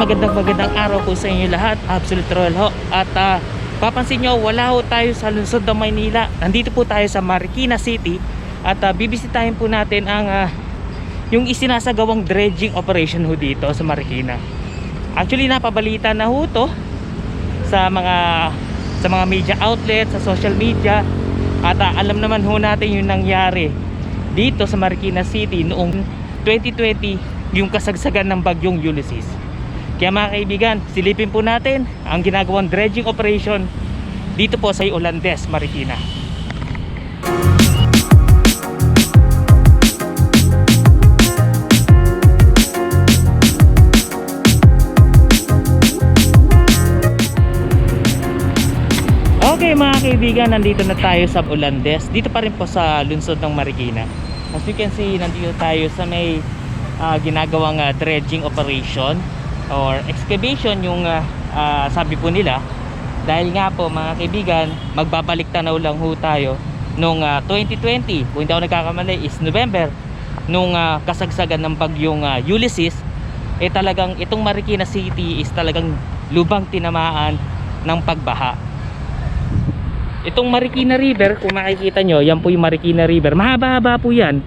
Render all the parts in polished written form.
magandang araw po sa inyo lahat. AbsoluteRowel ho. At papansin nyo, wala ho tayo sa lungsod ng Maynila. Nandito po tayo sa Marikina City. At bibisitahin po natin ang yung isinasagawang dredging operation ho dito sa Marikina. Actually napabalita na ho to sa mga media outlets, sa social media. At alam naman ho natin yung nangyari dito sa Marikina City noong 2020, yung kasagsagan ng Bagong Ulysses. Kaya mga kaibigan, silipin po natin ang ginagawang dredging operation dito po sa Ulandes, Marikina. Okay mga kaibigan, nandito na tayo sa Ulandes. Dito pa rin po sa lungsod ng Marikina. As you can see, nandito tayo sa may ginagawang dredging operation or excavation yung sabi po nila. Dahil nga po mga kaibigan, magbabalik tanaw lang ho tayo nung 2020, kung hindi ako nagkakamali is November, nung kasagsagan ng Bagyong Ulysses. Talagang itong Marikina City is talagang lubang tinamaan ng pagbaha. Itong Marikina River, kung makikita nyo, yan po yung Marikina River. Mahaba-haba po yan.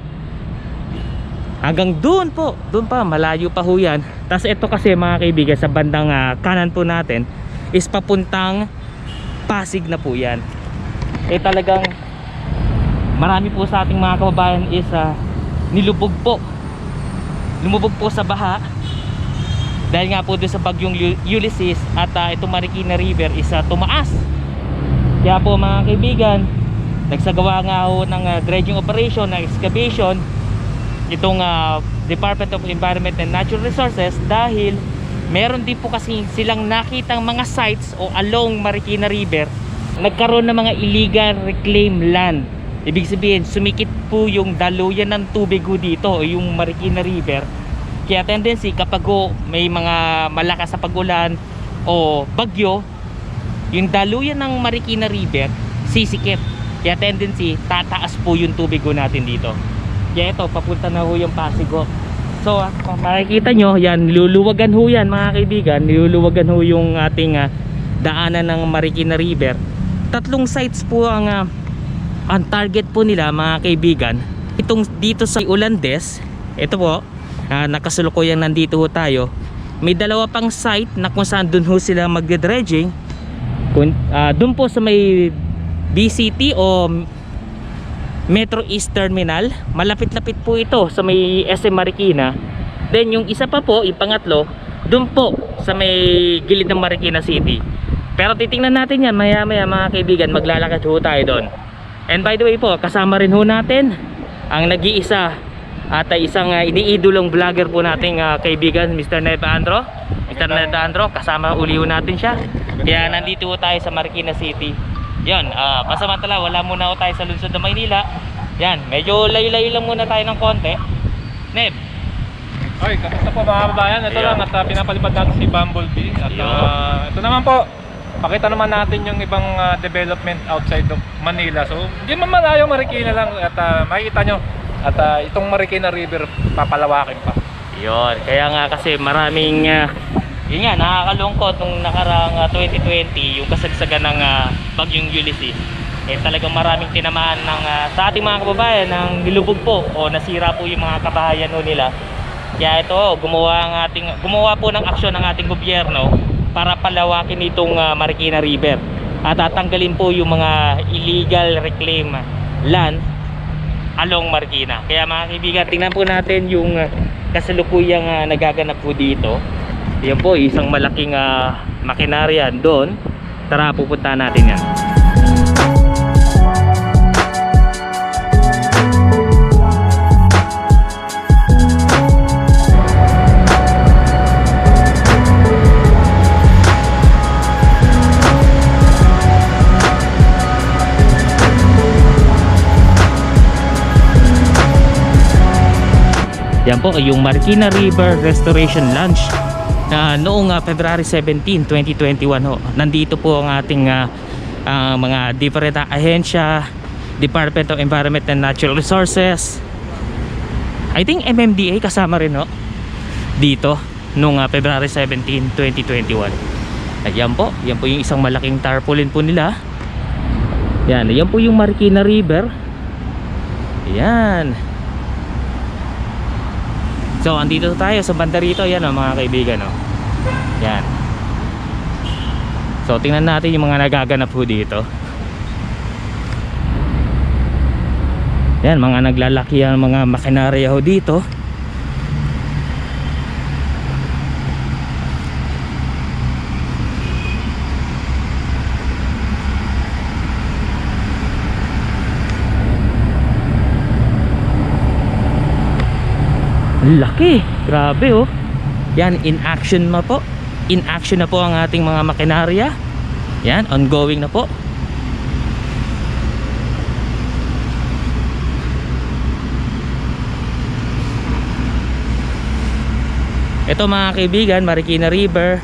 Hanggang doon po, doon pa, malayo pa ho yan. Tapos ito kasi mga kaibigan, sa bandang kanan po natin is papuntang Pasig na po yan. Talagang marami po sa ating mga kababayan is nilubog po. Lumubog po sa baha. Dahil nga po doon sa Bagyong Ulysses. At itong Marikina River is tumaas. Kaya po mga kaibigan, nagsagawa nga ho ng dredging operation, ng excavation itong Department of Environment and Natural Resources, dahil meron din po kasi silang nakitang mga sites o along Marikina River nagkaroon ng mga illegal reclaim land. Ibig sabihin, sumikit po yung daluyan ng tubig dito o yung Marikina River. Kaya tendency kapag may mga malakas sa pag-ulan o bagyo, yung daluyan ng Marikina River sisikip. Kaya tendency, tataas po yung tubig natin dito. Kaya ito, papunta na ho yung Pasig. So kung makikita nyo, yan, niluluwagan ho yan mga kaibigan. Niluluwagan ho yung ating daanan ng Marikina River. Tatlong sites po ang target po nila mga kaibigan. Itong dito sa Ulandes, ito po, nakasulukuyan nandito ho tayo. May dalawa pang site na kung saan dun ho sila magdredging. Dun po sa may BCT o Metro East Terminal, malapit-lapit po ito sa may SM Marikina. Then yung isa pa po, yung pangatlo, dun po sa may gilid ng Marikina City. Pero titingnan natin yan maya-maya mga kaibigan, maglalakad ho tayo doon. And by the way po, kasama rin ho natin ang nag-iisa at isang iniidolong vlogger po nating kaibigan, Mr. Nevandro. Mr. Nevandro, kasama uli ho natin siya. Kaya nandito ho tayo sa Marikina City. Yan, pasamantala wala muna ho tayo sa lungsod ng Maynila. Yan, medyo layo-layo lang muna tayo ng konti. Neb. Oy, kamusta po mga kababayan? Ito lang at pinapalipad natin si Bumblebee. At ito naman po, pakita naman natin yung ibang development outside of Manila. So, hindi man malayo, Marikina lang. At makikita nyo, at itong Marikina River papalawakin pa. Yun, kaya nga kasi maraming yun nga, nakakalungkot nung nakaraang 2020 yung kasagsagan ng Bagyong Ulysses. Talagang maraming tinamaan ng sa ating mga kababayan ng nilubog po o nasira po yung mga kabahayan nila. Kaya ito, gumawa po ng aksyon ng ating gobyerno para palawakin itong Marikina River at tatanggalin po yung mga illegal reclaim land along Marikina. Kaya mga kaibigan, tingnan po natin yung kasalukuyang nagaganap po dito. Yan po, isang malaking makinarya doon. Tara, pupunta natin yan. Yan po, yung Marikina River Restoration Launch noong February 17, 2021 ho. Nandito po ang ating mga different ahensya, Department of Environment and Natural Resources, I think MMDA kasama rin ho dito. nung February 17, 2021. Ayan po, yan po yung isang malaking tarpaulin po nila. Yan, yan po yung Marikina River. Ayan. So andito tayo sa banda rito. Yan o mga kaibigan o. Yan. So tingnan natin yung mga nagaganap po dito. Yan, mga naglalaki ang mga makinarya ho dito. Laki, grabe oh. Yan, in action na po. In action na po ang ating mga makinarya. Yan, ongoing na po. Ito mga kaibigan, Marikina River.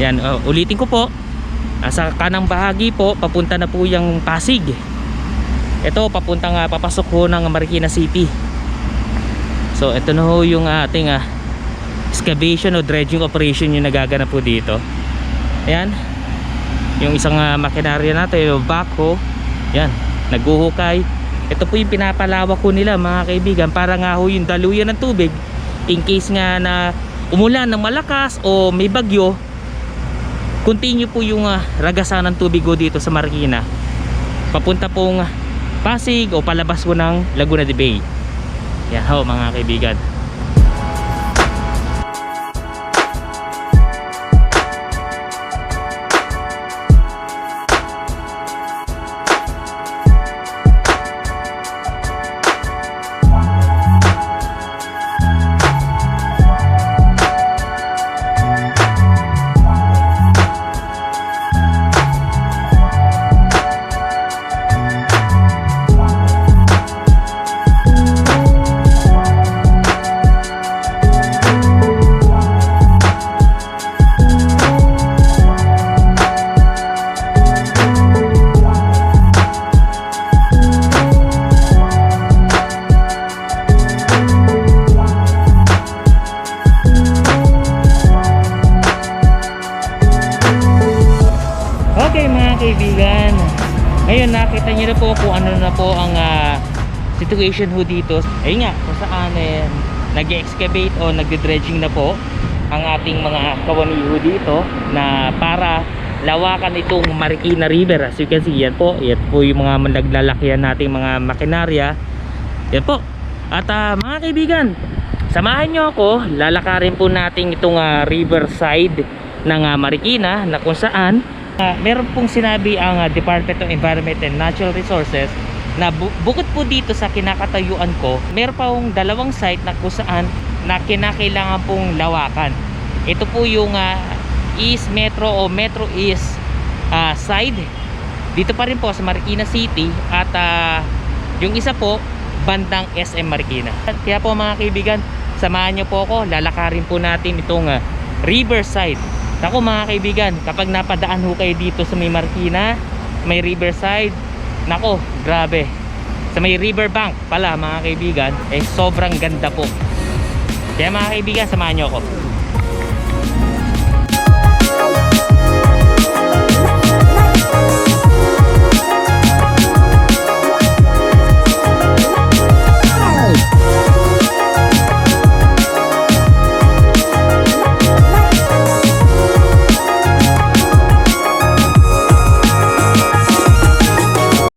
Yan, ulitin ko po. Sa kanang bahagi po, papunta na po yung Pasig. Ito, papuntang papasok po ng Marikina City. So ito na ho yung ating excavation o dredging operation yung nagaganap po dito. Ayan, yung isang makinarya natin, yung backhoe. Yan, naghuhukay. Ito po yung pinapalawak ko nila mga kaibigan, para nga ho yung daluyan ng tubig in case nga na umulan ng malakas o may bagyo, continue po yung ragasan ng tubig ho dito sa Marikina papunta pong Pasig o palabas po ng Laguna de Bay. Yan ho mga kaibigan. Kaibigan, ngayon nakita niyo na po kung ano na po ang situation ho dito. Ayun nga, kung saan nag-excavate o nagde-dredging na po ang ating mga kawani ho dito na para lawakan itong Marikina River. As you can see, yan po yung mga naglalakihan nating mga makinarya. Yan po. At mga kaibigan, samahan nyo ako, lalakarin po natin itong riverside ng Marikina, na kung saan meron pong sinabi ang Department of Environment and Natural Resources na bukod po dito sa kinakatayuan ko, meron pa pong dalawang site na kung saan na kinakailangan pong lawakan. Ito po yung East Metro o Metro East side. Dito pa rin po sa Marikina City. At yung isa po bandang SM Marikina. Kaya po mga kaibigan, samahan nyo po ako, lalakarin po natin itong riverside. Ako mga kaibigan, kapag napadaan ho kayo dito sa may Marikina, may riverside, nako, grabe. Sa may riverbank pala mga kaibigan, sobrang ganda po. Kaya mga kaibigan, samahan nyo ako.